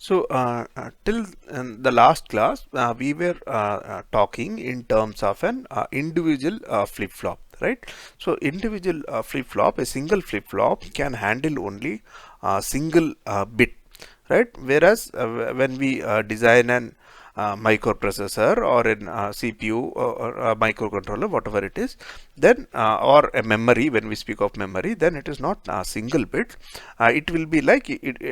So till the last class, we were talking in terms of an individual flip-flop, right? So individual flip-flop, a single flip-flop can handle only a single bit, right? Whereas when we design an microprocessor or an CPU or a microcontroller, whatever it is, then or a memory, when we speak of memory, then it is not a single bit. It will be like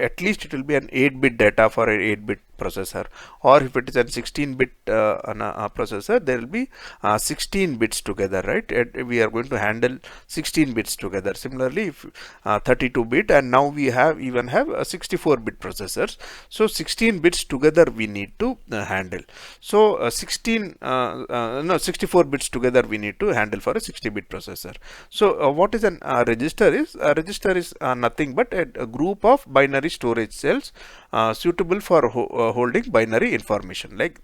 at least it will be an 8-bit data for an 8-bit processor, or if it is a 16-bit processor, there will be 16 bits together, right? We are going to handle 16 bits together. Similarly, if 32-bit, and now we even have 64-bit processors, so 16 bits together we need to handle. So 64 bits together we need to handle for a 60-bit processor. So what is an register is? A register is nothing but a group of binary storage cells suitable for holding binary information. Like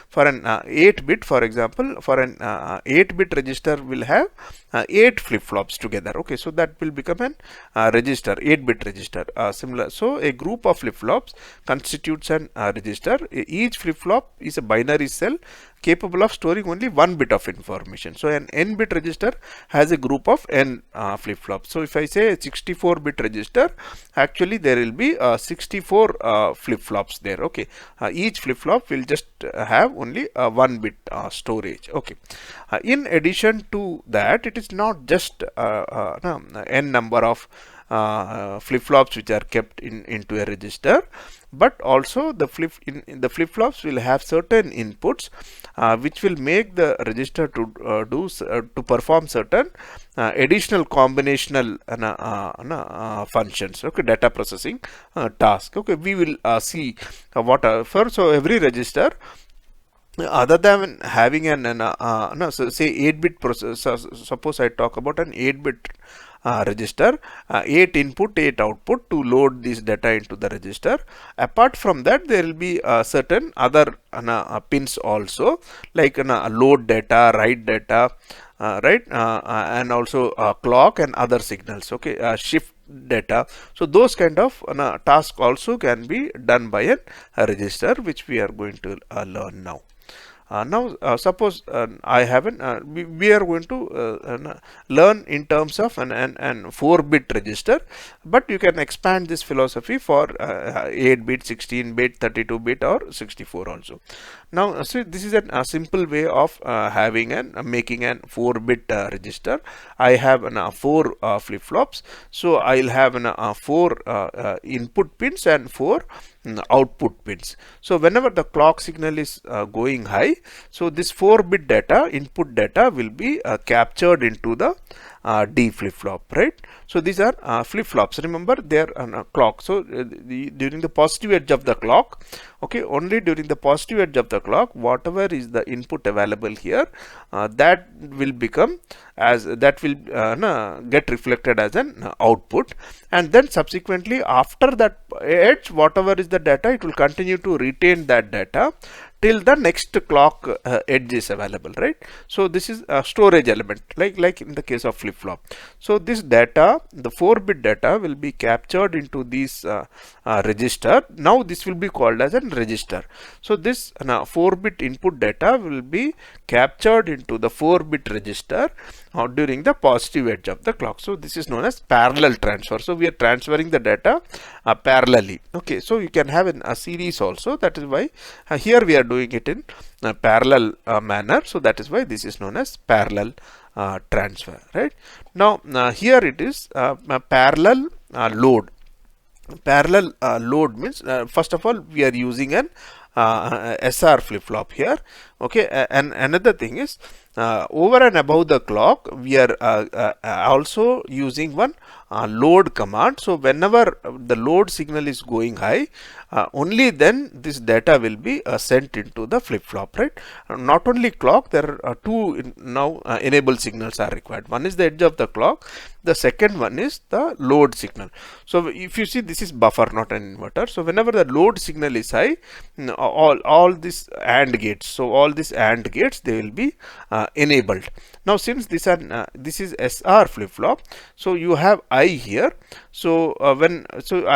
for an 8-bit, for example, for an 8-bit register will have 8 flip-flops together. Okay, so that will become an register, 8-bit register. Similar, so a group of flip-flops constitutes an register. Each flip-flop is a binary cell capable of storing only 1 bit of information. So an n-bit register has a group of n flip-flops. So if I say a 64-bit register, actually there will be 64 flip-flops there. Okay, each flip-flop will just have only 1 bit storage. Okay, in addition to that, it is not just n number of flip-flops which are kept into a register, but also the flip-flops will have certain inputs which will make the register to perform certain additional combinational functions. Okay, data processing task. Okay, we will see what for. So every register, other than having so say 8-bit processor, suppose I talk about an 8-bit register, 8 input, 8 output to load this data into the register. Apart from that, there will be certain other pins also, like load data, write data, right, and also clock and other signals. Okay, shift data. So those kind of tasks also can be done by a register, which we are going to learn now. Now, suppose I haven't. We are going to learn in terms of an 4-bit register, but you can expand this philosophy for 8-bit, 16-bit, 32-bit, or 64 also. Now, so this is a simple way of having and making an 4-bit register. I have 4 flip-flops, so I'll have 4 input pins and 4 output pins. So whenever the clock signal is going high, so this 4-bit data, input data, will be captured into the D flip-flop, right? So these are flip-flops. Remember, they are on a clock. So during the positive edge of the clock, okay, only during the positive edge of the clock, whatever is the input available here, that will become as that will get reflected as an output, and then subsequently after that edge, whatever is the data, it will continue to retain that data till the next clock edge is available, right? So this is a storage element, like in the case of flip-flop. So this data, the 4-bit data, will be captured into this register. Now this will be called as a register. So this 4-bit input data will be captured into the 4-bit register during the positive edge of the clock. So this is known as parallel transfer. So we are transferring the data parallelly. Okay, so you can have a series also. That is why here we are doing it in a parallel manner. So that is why this is known as parallel transfer, right? Now here it is parallel load. Parallel load means first of all we are using an SR flip-flop here. Okay, and another thing is over and above the clock we are also using one load command. So whenever the load signal is going high, only then this data will be sent into the flip-flop, right? Not only clock, there are 2 now enable signals are required. One is the edge of the clock, the second one is the load signal. So if you see, this is buffer, not an inverter. So whenever the load signal is high, all these AND gates, so all these AND gates, they will be enabled. Now since this is SR flip-flop, so you have I here. So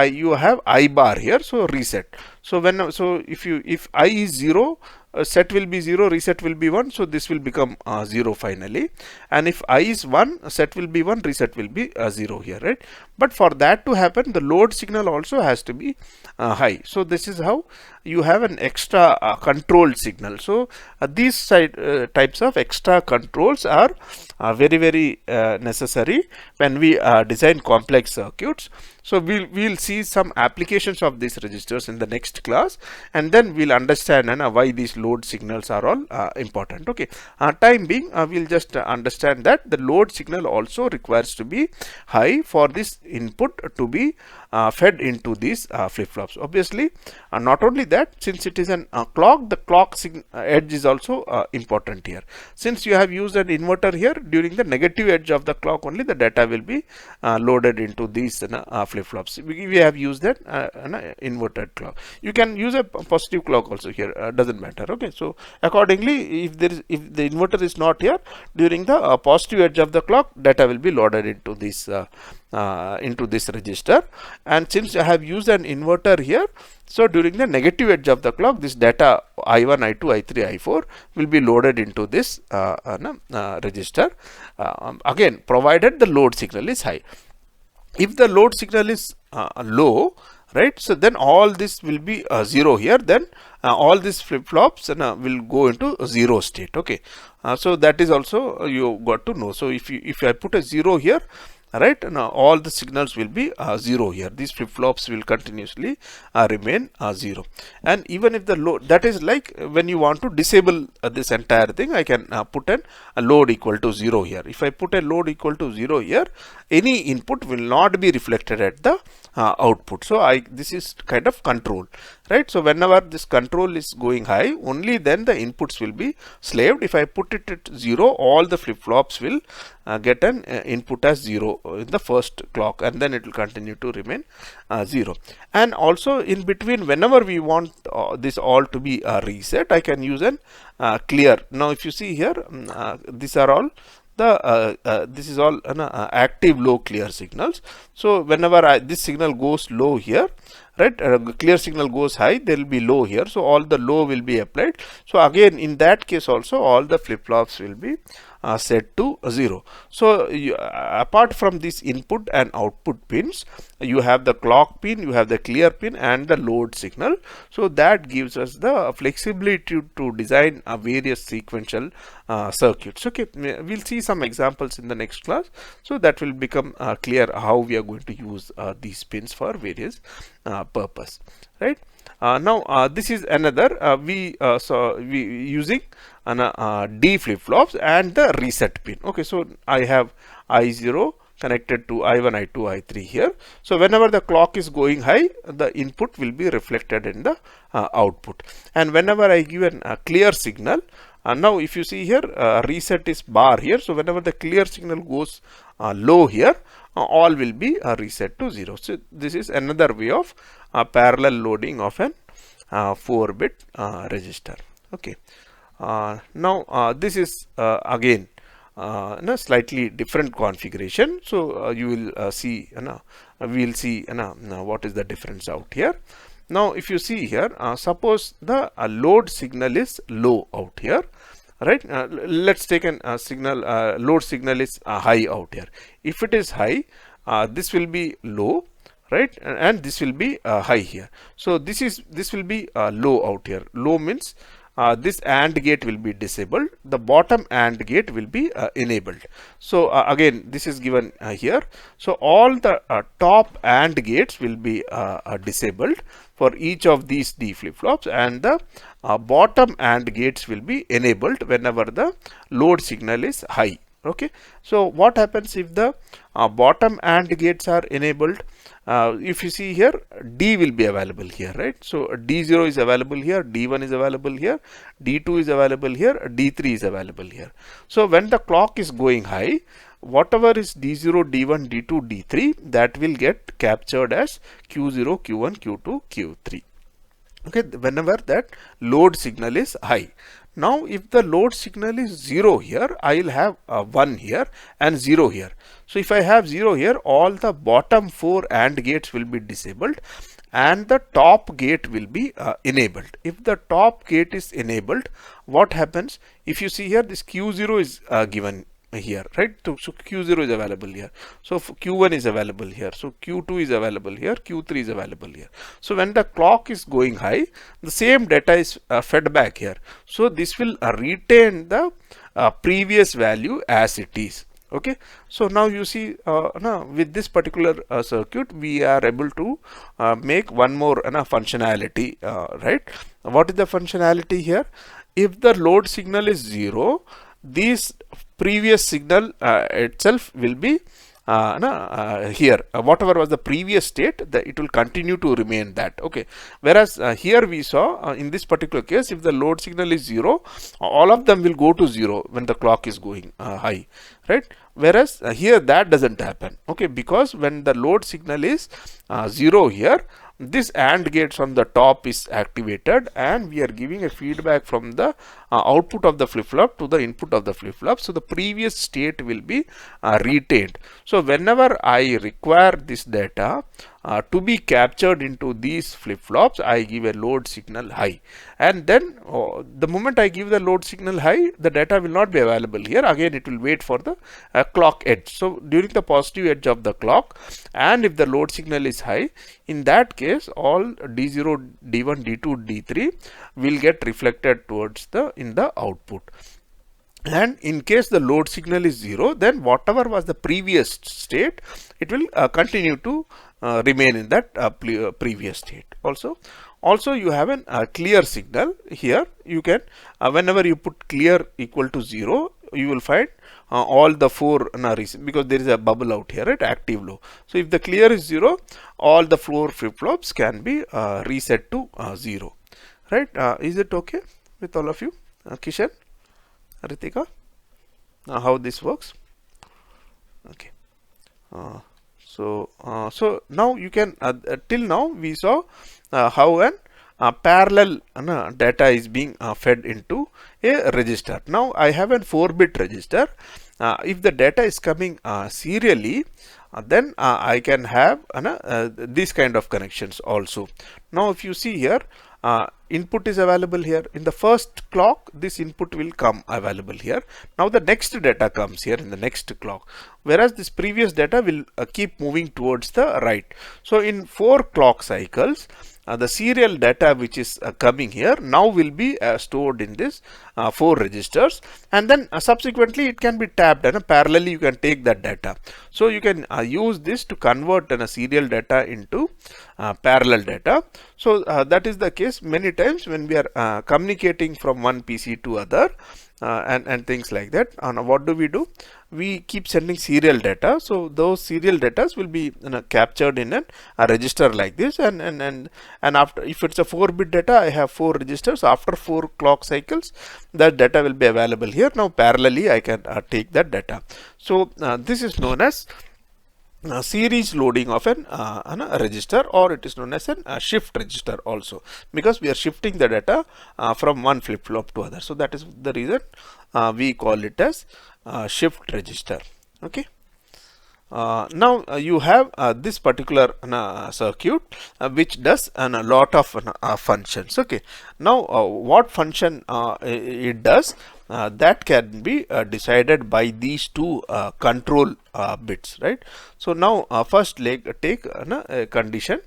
you have I bar here, so reset. So if I is 0, set will be 0, reset will be 1, so this will become 0 finally. And if I is 1, set will be 1, reset will be 0 here, right? But for that to happen, the load signal also has to be high. So this is how you have an extra controlled signal. So these types of extra controls are very necessary when we design complex circuits. So we'll see some applications of these registers in the next class, and then we'll understand why these load signals are all important. Okay, time being, we'll just understand that the load signal also requires to be high for this input to be fed into these flip-flops. Obviously, not only that, since it is an clock, the clock edge is also important here. Since you have used an inverter here, during the negative edge of the clock only the data will be loaded into these flip-flops. We have used that an inverted clock. You can use a positive clock also here, doesn't matter. Okay, so accordingly, if the inverter is not here, during the positive edge of the clock, data will be loaded into this register. And since I have used an inverter here, so during the negative edge of the clock, this data I1, I2, I3, I4 will be loaded into this register, again provided the load signal is high. If the load signal is low, right, so then all this will be 0 here, then all these flip-flops will go into 0 state. Okay, so that is also you got to know. So if I put a 0 here, right, now all the signals will be 0 here. These flip-flops will continuously remain 0. And even if the load, that is like when you want to disable this entire thing, I can put a load equal to 0 here. If I put a load equal to 0 here, any input will not be reflected at the output. So this is kind of control, right? So whenever this control is going high, only then the inputs will be slaved. If I put it at 0, all the flip-flops will get an input as 0 in the first clock, and then it will continue to remain 0. And also in between, whenever we want this all to be reset, I can use an clear. Now if you see here, these are all this is all active low clear signals. So whenever this signal goes low here, right, clear signal goes high, there will be low here, so all the low will be applied. So again in that case also all the flip-flops will be set to 0. So apart from this input and output pins, you have the clock pin, you have the clear pin, and the load signal. So that gives us the flexibility to design various sequential circuits. Okay, we'll see some examples in the next class, so that will become clear how we are going to use these pins for various purpose, right? Now this is another we using D flip-flops and the reset pin. Okay, so I have I0 connected to I1, I2, I3 here. So whenever the clock is going high, the input will be reflected in the output. And whenever I give a clear signal, now if you see here, reset is bar here. So whenever the clear signal goes low here, all will be reset to 0. So this is another way of parallel loading of an 4-bit register. Okay. Now this is again slightly different configuration. So you will see, we will see what is the difference out here. Now if you see here, suppose the load signal is low out here, right? Let's take a signal, load signal is high out here. If it is high, this will be low, right, and this will be high here. So this will be low out here. Low means this AND gate will be disabled, the bottom AND gate will be enabled. So again this is given here. So all the top AND gates will be disabled for each of these D flip-flops, and the bottom AND gates will be enabled whenever the load signal is high. Okay, so what happens if the bottom AND gates are enabled? If you see here, D will be available here, right? So D0 is available here, D1 is available here, D2 is available here, D3 is available here. So when the clock is going high, whatever is D0, D1, D2, D3, that will get captured as Q0, Q1, Q2, Q3. Okay, whenever that load signal is high. Now if the load signal is 0 here, I will have 1 here and 0 here. So if I have 0 here, all the bottom 4 AND gates will be disabled, and the top gate will be enabled. If the top gate is enabled, what happens? If you see here, this Q0 is given here, right? So Q0 is available here, so Q1 is available here, so Q2 is available here, Q3 is available here. So when the clock is going high, the same data is fed back here, so this will retain the previous value as it is. Okay, so now you see, now with this particular circuit, we are able to make one more functionality, right? What is the functionality here? If the load signal is 0, this previous signal itself will be here, whatever was the previous state, that it will continue to remain that. Okay, whereas here we saw in this particular case, if the load signal is 0, all of them will go to 0 when the clock is going high, right? Whereas here that doesn't happen. Okay, because when the load signal is 0 here, this AND gates on the top is activated, and we are giving a feedback from the output of the flip-flop to the input of the flip-flop. So the previous state will be retained. So whenever I require this data to be captured into these flip-flops, I give a load signal high, and then the moment I give the load signal high, the data will not be available here. Again, it will wait for the clock edge. So during the positive edge of the clock, and if the load signal is high, in that case all D0, D1, D2, D3 will get reflected towards in the output. And in case the load signal is 0, then whatever was the previous state, it will continue to remain in that previous state. Also you have a clear signal here. You can whenever you put clear equal to 0, you will find all the four because there is a bubble out here, right? Active low. So if the clear is 0, all the 4 flip-flops can be reset to 0, right? Is it okay with all of you? Kishan, Ritika, how this works? Okay. So now you can till now we saw how an parallel data is being fed into a register. Now I have a 4-bit register. If the data is coming serially, then I can have these kind of connections also. Now if you see here, input is available here. In the first clock, this input will come available here. Now the next data comes here in the next clock, whereas this previous data will keep moving towards the right. So in 4 clock cycles, the serial data which is coming here now will be stored in this 4 registers, and then subsequently it can be tapped, and parallelly you can take that data. So you can use this to convert serial data into parallel data. So that is the case many times when we are communicating from one PC to other, and things like that. And what do? We keep sending serial data. So those serial data will be captured in a register like this, and after, if it's a 4-bit data, I have 4 registers. After 4 clock cycles, that data will be available here. Now parallelly I can take that data. So this is known as series loading of a register, or it is known as a shift register also, because we are shifting the data from one flip-flop to other. So that is the reason we call it as shift register. Okay. Now you have this particular circuit which does a lot of functions. Okay. Now what function it does, that can be decided by these 2 control bits, right? So now first take a condition,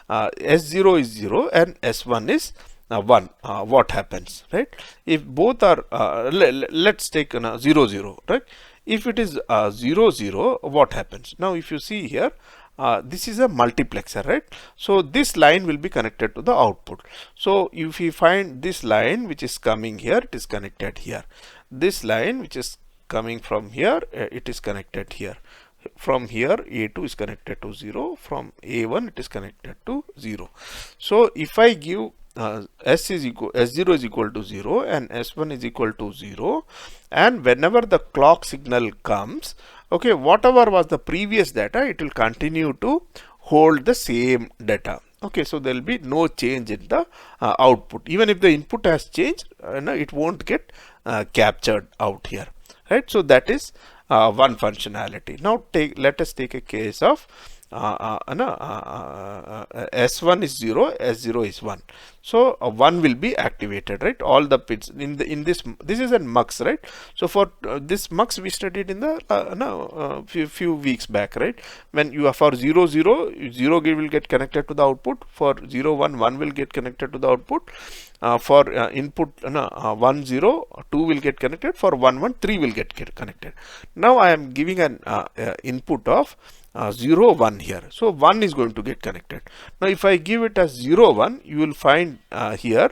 S0 is 0 and S1 is 1. What happens, right? If both are let's take 0 0, right? If it is 0 0, what happens? Now if you see here, this is a multiplexer, right? So this line will be connected to the output. So if you find this line which is coming here, it is connected here. This line which is coming from here, it is connected here. From here, A2 is connected to 0. From A1, it is connected to 0. So if I give S0 is equal to 0 and S1 is equal to 0, and whenever the clock signal comes, okay, whatever was the previous data, it will continue to hold the same data. Okay, so there will be no change in the output. Even if the input has changed, it won't get captured out here, right? So that is one functionality. Now let us take a case of S1 is 0, S0 is 1. So 1 will be activated, right? All the pins in this is a mux, right? So for this mux we studied in the few weeks back, right? When you are for 0 0 0 will get connected to the output, for 0 1 1 will get connected to the output, for input 1 0 2 will get connected, for 1 1 3 will get connected. Now I am giving an input of 0 1 here, so 1 is going to get connected. Now if I give it as 0 1, you will find here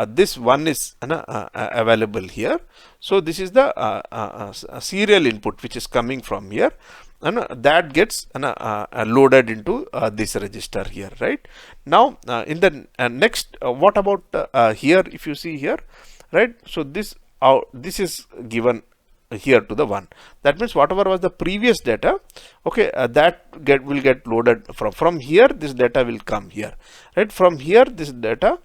this 1 is available here. So this is the serial input which is coming from here, and that gets loaded into this register here, right? Now in the next, what about here? If you see here, right, so this is given here to the 1. That means whatever was the previous data, okay, that will get loaded from here. This data will come here, right? From here this data,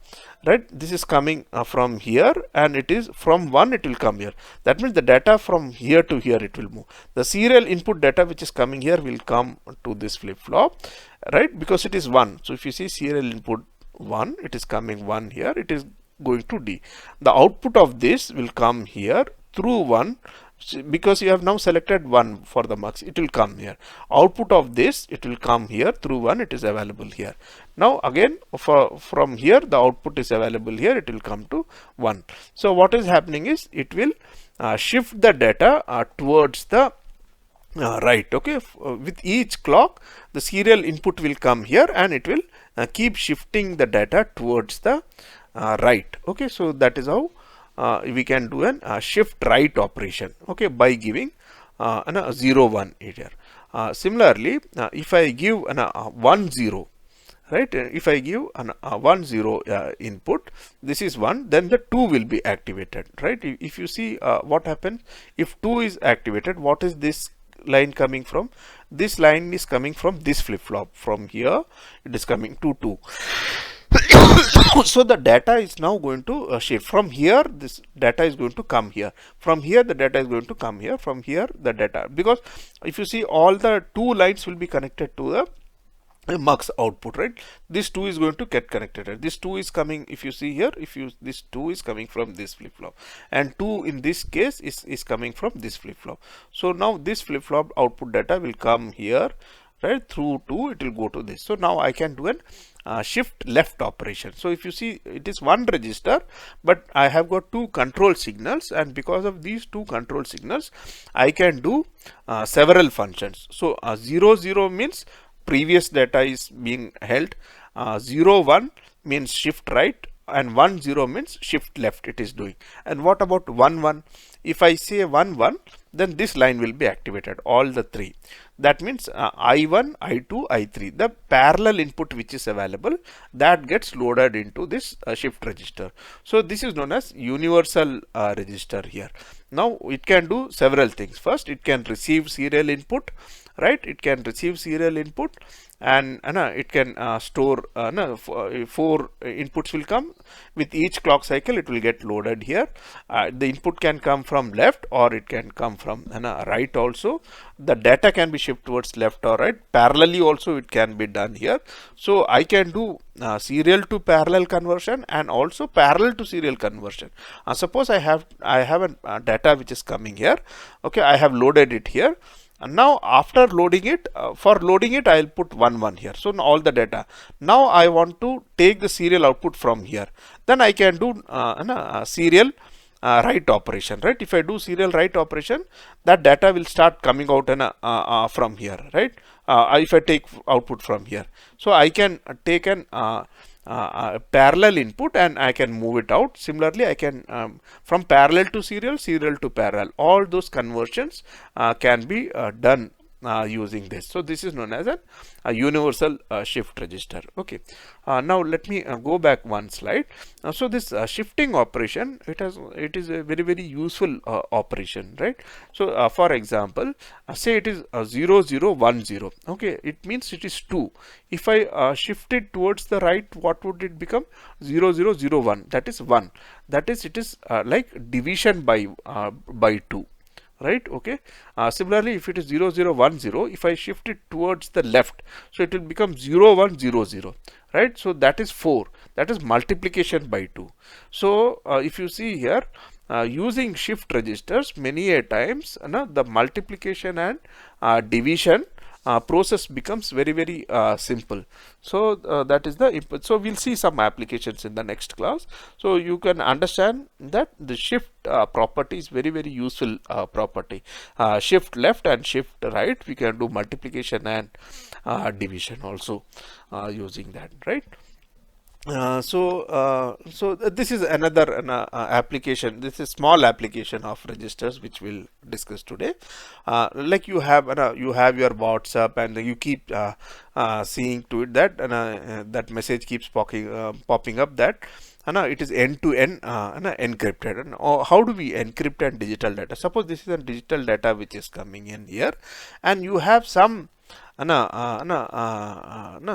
right, this is coming from here, and it is from 1 it will come here. That means the data from here to here it will move. The serial input data which is coming here will come to this flip flop, right, because it is 1. So if you see serial input 1, it is coming 1 here, it is going to D. The output of this will come here through 1, because you have now selected 1 for the mux, it will come here. Output of this, it will come here through 1, it is available here. Now again from here the output is available here, it will come to 1. So what is happening is it will shift the data towards the right. Okay, with each clock the serial input will come here, and it will keep shifting the data towards the right. Okay, so that is how we can do an shift right operation, okay, by giving a 0 1 here. Similarly, if I give an 1 0, right, if I give an 1 0 input, this is 1, then the 2 will be activated, right? If you see what happens if 2 is activated, what is this line coming from? This line is coming from this flip flop. From here it is coming to 2. So the data is now going to shift from here. This data is going to come here. From here the data is going to come here. From here the data, because if you see all the 2 lines will be connected to the mux output, right? This 2 is going to get connected. This 2 is coming, if you see here, this 2 is coming from this flip flop, and 2 in this case is coming from this flip flop. So now this flip flop output data will come here, right, through 2, it will go to this. So now I can do an shift left operation. So if you see, it is one register, but I have got 2 control signals, and because of these 2 control signals I can do several functions. So 0 0 means previous data is being held, 0 1 means shift right, and 1 0 means shift left it is doing. And what about 1 1? If I say 1 1, then this line will be activated, all the 3. That means I1, I2, I3, the parallel input which is available, that gets loaded into this shift register. So this is known as universal register here. Now it can do several things. First, it can receive serial input, right? It can receive serial input, and it can store 4 inputs will come. With each clock cycle it will get loaded here. The input can come from left, or it can come from right also. The data can be shifted towards left or right. Parallelly also it can be done here. So I can do serial to parallel conversion, and also parallel to serial conversion. Suppose I have a data which is coming here. Okay, I have loaded it here. And now after loading it, for loading it I will put 1 1 here. So now all the data. Now I want to take the serial output from here. Then I can do serial write operation, right? If I do serial write operation, that data will start coming out from here, right? If I take output from here, so I can take an parallel input and I can move it out. Similarly, I can from parallel to serial, serial to parallel, all those conversions can be done using this. So this is known as a universal shift register. Okay, now let me go back one slide. So this shifting operation, it is a very useful operation, right? So for example, say it is 0 0 1 0. Okay, it means it is 2. If I shift it towards the right, what would it become? 0 0 0 1, that is 1. That is, it is like division by 2. right? Okay. Similarly, if it is 0 0 1 0, if I shift it towards the left, so it will become 0 1 0 0, right? So that is 4, that is multiplication by 2. So if you see here, using shift registers, many a times the multiplication and division process becomes very simple. So that is the input. So we'll see some applications in the next class. So you can understand that the shift property is very useful property. Shift left and shift right, we can do multiplication and division also using that, right? This is another application. This is small application of registers which we'll discuss today. Like you have your WhatsApp, and you keep seeing to it that that message keeps popping up that it is end to end encrypted. And how do we encrypt and digital data? Suppose this is a digital data which is coming in here, and you have some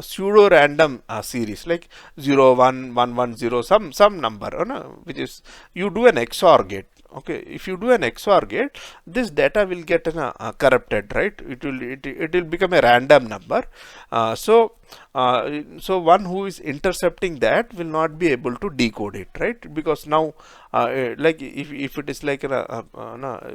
pseudo-random series like 0 1 1 1 0, some number which is, you do an XOR gate. Okay, if you do an XOR gate, this data will get corrupted, right? It will become a random number. So one who is intercepting that will not be able to decode it, right? Because now like if it is like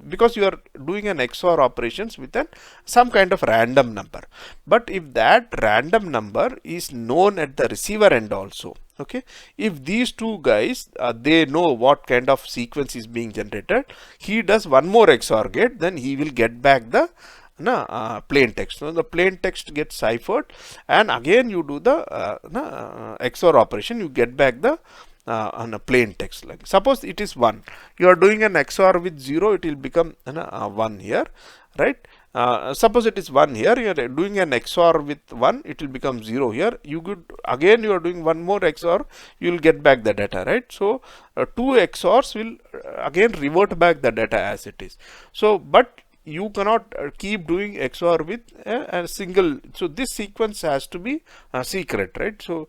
because you are doing an XOR operations with some kind of random number, but if that random number is known at the receiver end also, okay, if these two guys they know what kind of sequence is being generated, he does one more XOR gate, then he will get back the plain text. So the plain text gets ciphered, and again you do the XOR operation, you get back the on a plain text. Like suppose it is 1, you are doing an XOR with 0, it will become 1 here, right? Suppose it is 1 here, you are doing an XOR with 1, it will become 0 here. You could again, you are doing one more XOR, you will get back the data, right? So 2 XORs will again revert back the data as it is. So but you cannot keep doing XOR with a single. So this sequence has to be secret, right? So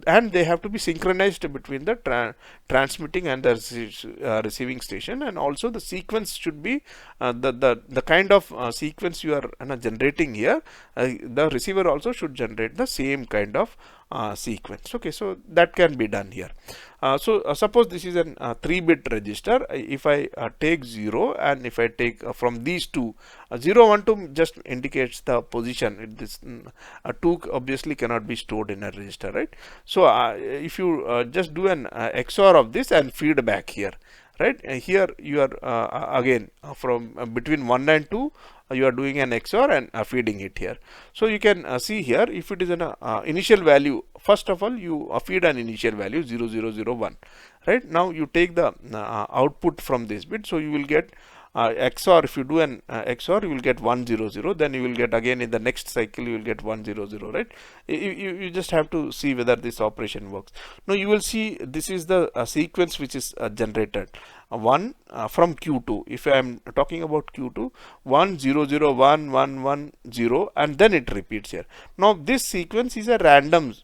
and they have to be synchronized between the transmitting and the receiving station, and also the sequence should be the kind of sequence you are generating here. The receiver also should generate the same kind of sequence. Okay, so that can be done here. Suppose this is an 3-bit register. If I take 0, and if I take from these two, 0 1 2 just indicates the position. This 2 obviously cannot be stored in a register, right? So if you just do an XOR of this and feed back here, right? Here you are again from between 1 and 2, you are doing an XOR and feeding it here. So you can see here, if it is an initial value, first of all you feed an initial value 0 0 0 1, right? Now you take the output from this bit, so you will get XOR. If you do an XOR, you will get 1 0 0, then you will get again in the next cycle you will get 1 0 0, right? You just have to see whether this operation works. Now you will see this is the sequence which is generated. 1 from Q2. If I am talking about Q2, 1 0 0 1 1 1 0, and then it repeats here. Now this sequence is a random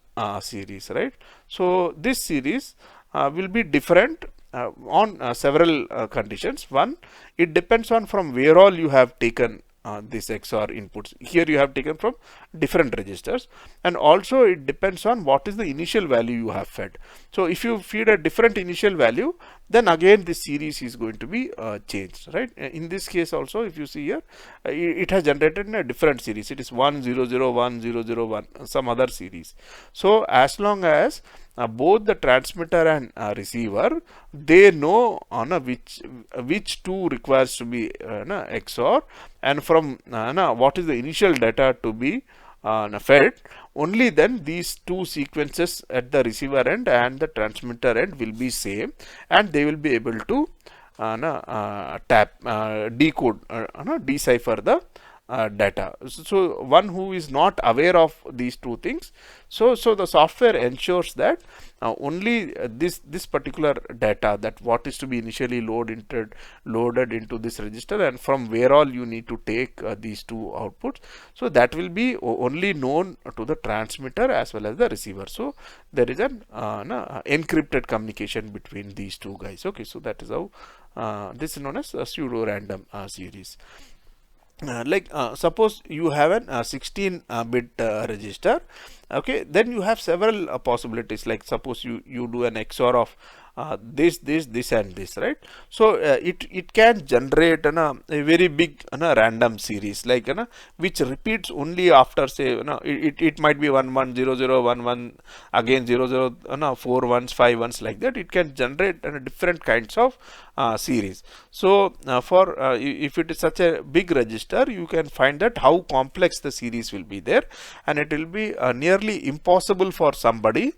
series, right? So this series will be different on several conditions. One, it depends on from where all you have taken this XOR inputs. Here you have taken from different registers, and also it depends on what is the initial value you have fed. So if you feed a different initial value, then again this series is going to be changed, right? In this case also, if you see here, it has generated in a different series. It is 1 0 0 1 0 0 1, some other series. So as long as both the transmitter and receiver, they know on which two requires to be XOR, and from what is the initial data to be fed, only then these two sequences at the receiver end and the transmitter end will be same, and they will be able to decode, decipher the data. So one who is not aware of these two things, so the software ensures that only this particular data, that what is to be initially loaded into this register, and from where all you need to take these two outputs, so that will be only known to the transmitter as well as the receiver. So there is an encrypted communication between these two guys. Okay, so that is how this is known as a pseudo random series. Suppose you have an 16 bit register. Okay, then you have several possibilities, like suppose you do an XOR of this and this, right? So it can generate a very big random series, like which repeats only after, say, it might be 1 1 0 0 1 1 again 0 0 4 ones 5 ones, like that. It can generate different kinds of series. So for if it is such a big register, you can find that how complex the series will be there, and it will be nearly impossible for somebody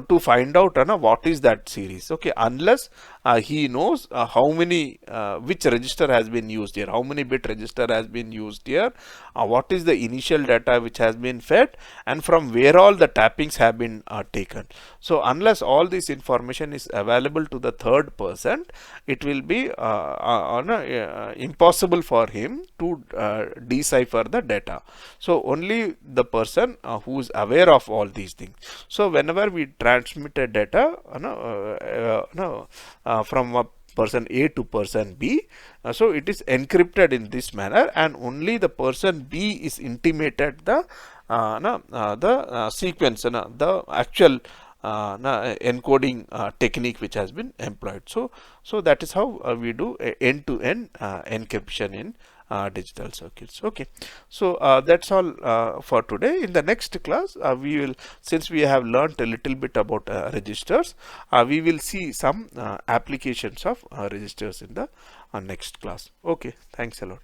to find out what is that series. Okay, unless he knows how many which register has been used here, how many bit register has been used here, what is the initial data which has been fed, and from where all the tappings have been taken. So unless all this information is available to the third person, it will be impossible for him to decipher the data. So only the person who is aware of all these things. So whenever we transmit a data from a person A to person B, so it is encrypted in this manner, and only the person B is intimated the sequence, the actual encoding technique which has been employed. So that is how we do end-to-end encryption in digital circuits. Okay, so that's all for today. In the next class, we will, since we have learnt a little bit about registers, we will see some applications of registers in the next class. Okay, thanks a lot.